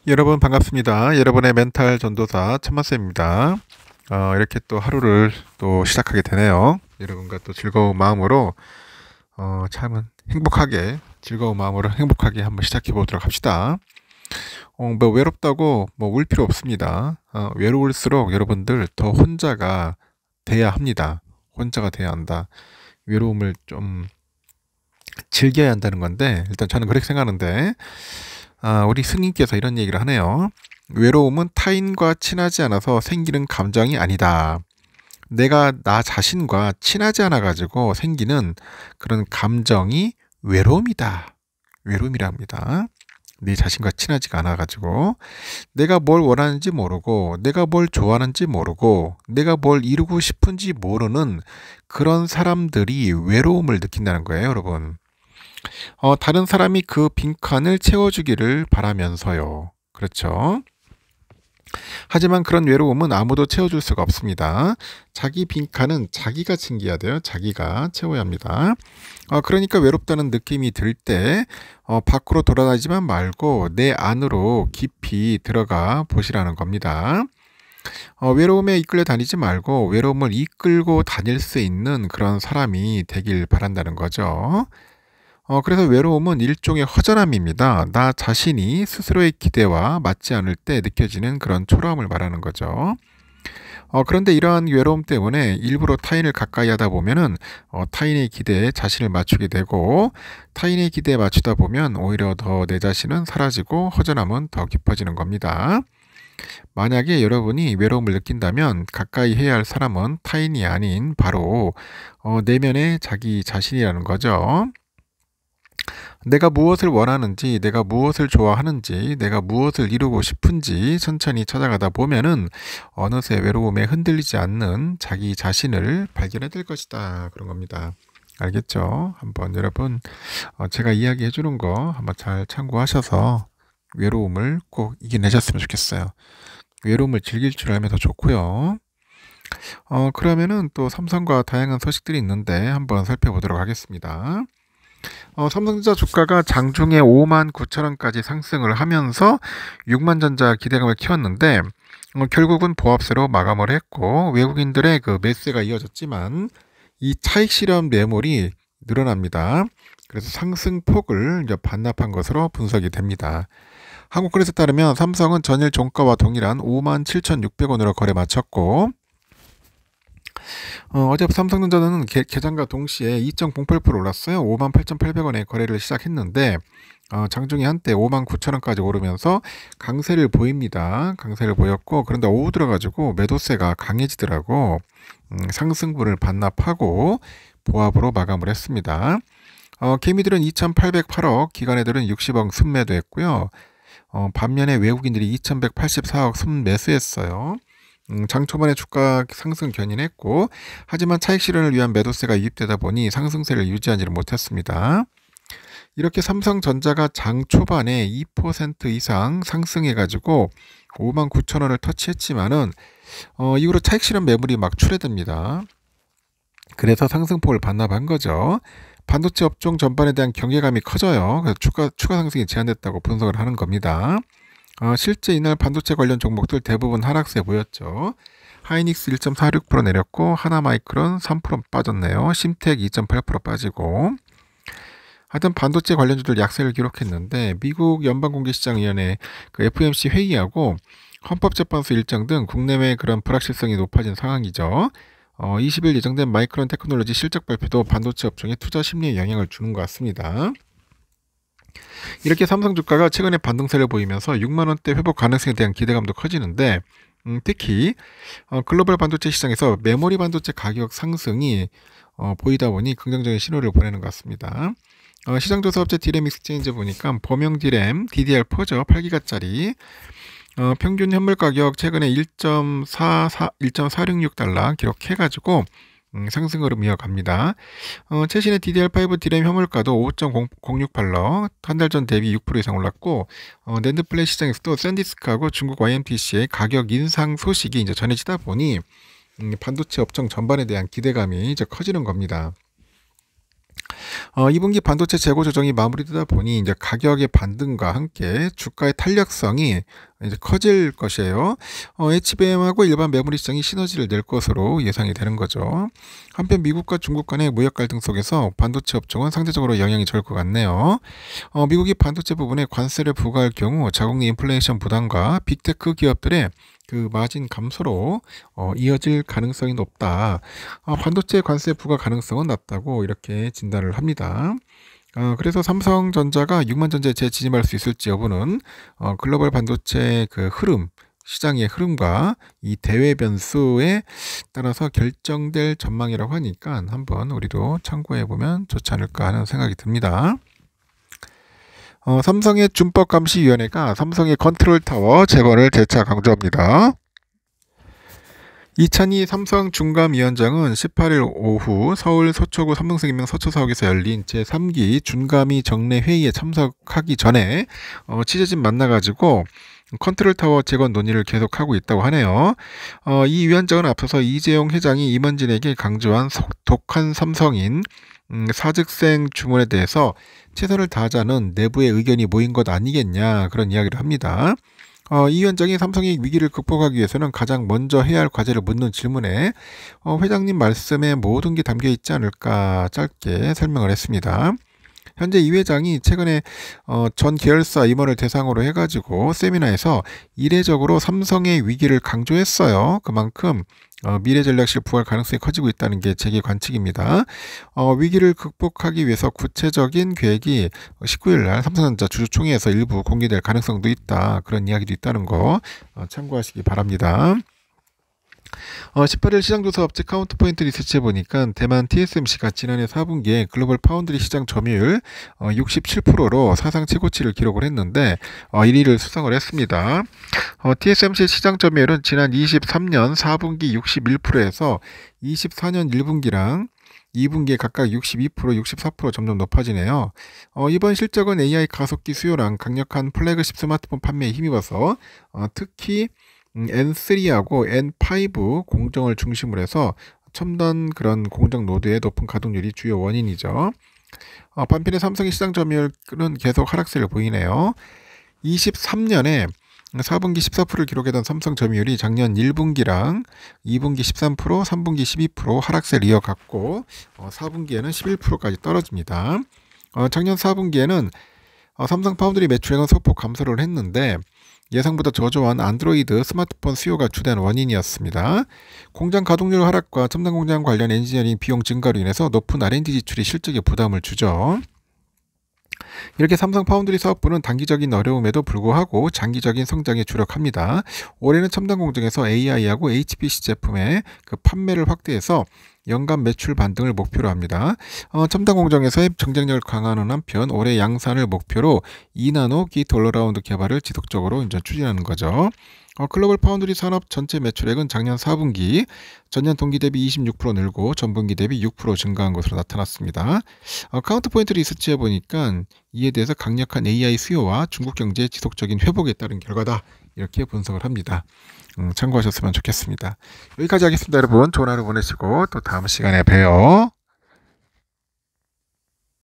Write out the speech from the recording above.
여러분 반갑습니다. 여러분의 멘탈 전도사 천마쌤입니다. 이렇게 또 하루를 또 시작하게 되네요. 여러분과 또 즐거운 마음으로 참은 행복하게 즐거운 마음으로 행복하게 한번 시작해 보도록 합시다. 뭐 외롭다고 뭐 울 필요 없습니다. 외로울수록 여러분들 더 혼자가 돼야 합니다. 혼자가 돼야 한다. 외로움을 좀 즐겨야 한다는 건데 일단 저는 그렇게 생각하는데 우리 스님께서 이런 얘기를 하네요. 외로움은 타인과 친하지 않아서 생기는 감정이 아니다. 내가 나 자신과 친하지 않아 가지고 생기는 그런 감정이 외로움이다. 외로움이랍니다. 내 자신과 친하지가 않아 가지고 내가 뭘 원하는지 모르고 내가 뭘 좋아하는지 모르고 내가 뭘 이루고 싶은지 모르는 그런 사람들이 외로움을 느낀다는 거예요, 여러분. 다른 사람이 그 빈칸을 채워주기를 바라면서요. 그렇죠? 하지만 그런 외로움은 아무도 채워줄 수가 없습니다. 자기 빈칸은 자기가 챙겨야 돼요. 자기가 채워야 합니다. 그러니까 외롭다는 느낌이 들 때 밖으로 돌아다니지만 말고 내 안으로 깊이 들어가 보시라는 겁니다. 외로움에 이끌려 다니지 말고 외로움을 이끌고 다닐 수 있는 그런 사람이 되길 바란다는 거죠. 그래서 외로움은 일종의 허전함입니다. 나 자신이 스스로의 기대와 맞지 않을 때 느껴지는 그런 초라함을 말하는 거죠. 그런데 이러한 외로움 때문에 일부러 타인을 가까이 하다 보면은 타인의 기대에 자신을 맞추게 되고 타인의 기대에 맞추다 보면 오히려 더 내 자신은 사라지고 허전함은 더 깊어지는 겁니다. 만약에 여러분이 외로움을 느낀다면 가까이 해야 할 사람은 타인이 아닌 바로 내면의 자기 자신이라는 거죠. 내가 무엇을 원하는지, 내가 무엇을 좋아하는지, 내가 무엇을 이루고 싶은지 천천히 찾아가다 보면은 어느새 외로움에 흔들리지 않는 자기 자신을 발견해 될 것이다. 그런 겁니다. 알겠죠? 한번 여러분, 제가 이야기해 주는 거 한번 잘 참고하셔서 외로움을 꼭 이겨내셨으면 좋겠어요. 외로움을 즐길 줄 알면 더 좋고요. 그러면은 또 삼성과 다양한 소식들이 있는데 한번 살펴보도록 하겠습니다. 삼성전자 주가가 장중에 5만 9천 원까지 상승을 하면서 6만 전자 기대감을 키웠는데 결국은 보합세로 마감을 했고 외국인들의 그 매수가 이어졌지만 이 차익 실현 매물이 늘어납니다. 그래서 상승폭을 이제 반납한 것으로 분석이 됩니다. 한국거래소에 따르면 삼성은 전일 종가와 동일한 5만 7,600원으로 거래 마쳤고 어제 삼성전자는 개장과 동시에 2.08% 올랐어요. 58,800원에 거래를 시작했는데 장중에 한때 59,000원까지 오르면서 강세를 보입니다. 강세를 보였고 그런데 오후 들어가지고 매도세가 강해지더라고 상승분을 반납하고 보합으로 마감을 했습니다. 개미들은 2,808억, 기관애들은 60억 순매도했고요. 반면에 외국인들이 2,184억 순매수했어요. 장 초반에 주가 상승 견인했고 하지만 차익 실현을 위한 매도세가 유입되다 보니 상승세를 유지하지는 못했습니다. 이렇게 삼성전자가 장 초반에 2% 이상 상승해가지고 59,000원을 터치했지만은 이후로 차익 실현 매물이 막 출회됩니다. 그래서 상승폭을 반납한 거죠. 반도체 업종 전반에 대한 경계감이 커져요. 그래서 추가 상승이 제한됐다고 분석을 하는 겁니다. 실제 이날 반도체 관련 종목들 대부분 하락세 보였죠. 하이닉스 1.46% 내렸고 하나마이크론 3% 빠졌네요. 심텍 2.8% 빠지고 하여튼 반도체 관련주들 약세를 기록했는데 미국 연방공개시장위원회 그 FOMC 회의하고 헌법재판소 일정 등 국내외 그런 불확실성이 높아진 상황이죠. 20일 예정된 마이크론 테크놀로지 실적 발표도 반도체 업종에 투자 심리에 영향을 주는 것 같습니다. 이렇게 삼성 주가가 최근에 반등세를 보이면서 6만원대 회복 가능성에 대한 기대감도 커지는데 특히 글로벌 반도체 시장에서 메모리 반도체 가격 상승이 보이다 보니 긍정적인 신호를 보내는 것 같습니다. 시장조사 업체 디램 익스체인지 보니까 범용 디램 DDR4죠. 8기가짜리 평균 현물 가격 최근에 1.466달러 기록해가지고 상승 흐름 이어갑니다. 최신의 DDR5 디램 현물가도 5.068러 한 달 전 대비 6% 이상 올랐고 낸드 플래시 시장에서도 샌디스크하고 중국 YMTC의 가격 인상 소식이 이제 전해지다 보니 반도체 업종 전반에 대한 기대감이 이제 커지는 겁니다. 2분기 반도체 재고 조정이 마무리되다 보니 이제 가격의 반등과 함께 주가의 탄력성이 이제 커질 것이에요. HBM하고 일반 메모리 시장이 시너지를 낼 것으로 예상이 되는 거죠. 한편 미국과 중국 간의 무역 갈등 속에서 반도체 업종은 상대적으로 영향이 적을 것 같네요. 미국이 반도체 부분에 관세를 부과할 경우 자국내 인플레이션 부담과 빅테크 기업들의 그 마진 감소로 이어질 가능성이 높다. 반도체 관세 부과 가능성은 낮다고 이렇게 진단을 합니다. 그래서 삼성전자가 6만 전지에 재진입할 수 있을지 여부는 글로벌 반도체 그 흐름, 시장의 흐름과 이 대외 변수에 따라서 결정될 전망이라고 하니까 한번 우리도 참고해 보면 좋지 않을까 하는 생각이 듭니다. 삼성의 준법감시위원회가 삼성의 컨트롤타워 재건을 재차 강조합니다. 이찬희 삼성 준감위원장은 18일 오후 서울 서초구 삼성생명 서초사옥에서 열린 제3기 준감위 정례 회의에 참석하기 전에 취재진 만나가지고 컨트롤타워 재건 논의를 계속하고 있다고 하네요. 이 위원장은 앞서서 이재용 회장이 임원진에게 강조한 독한 삼성인 사직생 주문에 대해서 최선을 다하자는 내부의 의견이 모인 것 아니겠냐 그런 이야기를 합니다. 이 위원장이 삼성의 위기를 극복하기 위해서는 가장 먼저 해야 할 과제를 묻는 질문에 회장님 말씀에 모든 게 담겨 있지 않을까 짧게 설명을 했습니다. 현재 이 회장이 최근에 전 계열사 임원을 대상으로 해가지고 세미나에서 이례적으로 삼성의 위기를 강조했어요. 그만큼 미래전략실 부활 가능성이 커지고 있다는 게 제 관측입니다. 위기를 극복하기 위해서 구체적인 계획이 19일 날 삼성전자 주주총회에서 일부 공개될 가능성도 있다. 그런 이야기도 있다는 거 참고하시기 바랍니다. 18일 시장조사 업체 카운트포인트 리서치에 보니까 대만 TSMC가 지난해 4분기에 글로벌 파운드리 시장 점유율 67%로 사상 최고치를 기록을 했는데 1위를 수상을 했습니다. TSMC 시장 점유율은 지난 23년 4분기 61%에서 24년 1분기랑 2분기에 각각 62%, 64% 점점 높아지네요. 이번 실적은 AI 가속기 수요랑 강력한 플래그십 스마트폰 판매에 힘입어서 특히 N3하고 N5 공정을 중심으로 해서 첨단 그런 공정 노드의 높은 가동률이 주요 원인이죠. 반면에 삼성의 시장 점유율은 계속 하락세를 보이네요. 23년에 4분기 14%를 기록했던 삼성 점유율이 작년 1분기랑 2분기 13%, 3분기 12% 하락세를 이어갔고 4분기에는 11%까지 떨어집니다. 작년 4분기에는 삼성 파운드리 매출액은 소폭 감소를 했는데 예상보다 저조한 안드로이드 스마트폰 수요가 주된 원인이었습니다. 공장 가동률 하락과 첨단 공장 관련 엔지니어링 비용 증가로 인해서 높은 R&D 지출이 실적에 부담을 주죠. 이렇게 삼성 파운드리 사업부는 단기적인 어려움에도 불구하고 장기적인 성장에 주력합니다. 올해는 첨단 공정에서 AI하고 HPC 제품의 그 판매를 확대해서 연간 매출 반등을 목표로 합니다. 첨단 공정에서의 경쟁력을 강화하는 한편 올해 양산을 목표로 2나노 게이트 올어라운드 개발을 지속적으로 이제 추진하는 거죠. 글로벌 파운드리 산업 전체 매출액은 작년 4분기 전년 동기 대비 26% 늘고 전분기 대비 6% 증가한 것으로 나타났습니다. 카운트포인트 리서치해 보니까 이에 대해서 강력한 AI 수요와 중국 경제의 지속적인 회복에 따른 결과다. 이렇게 분석을 합니다. 참고하셨으면 좋겠습니다. 여기까지 하겠습니다. 여러분 좋은 하루 보내시고 또 다음 시간에 봬요.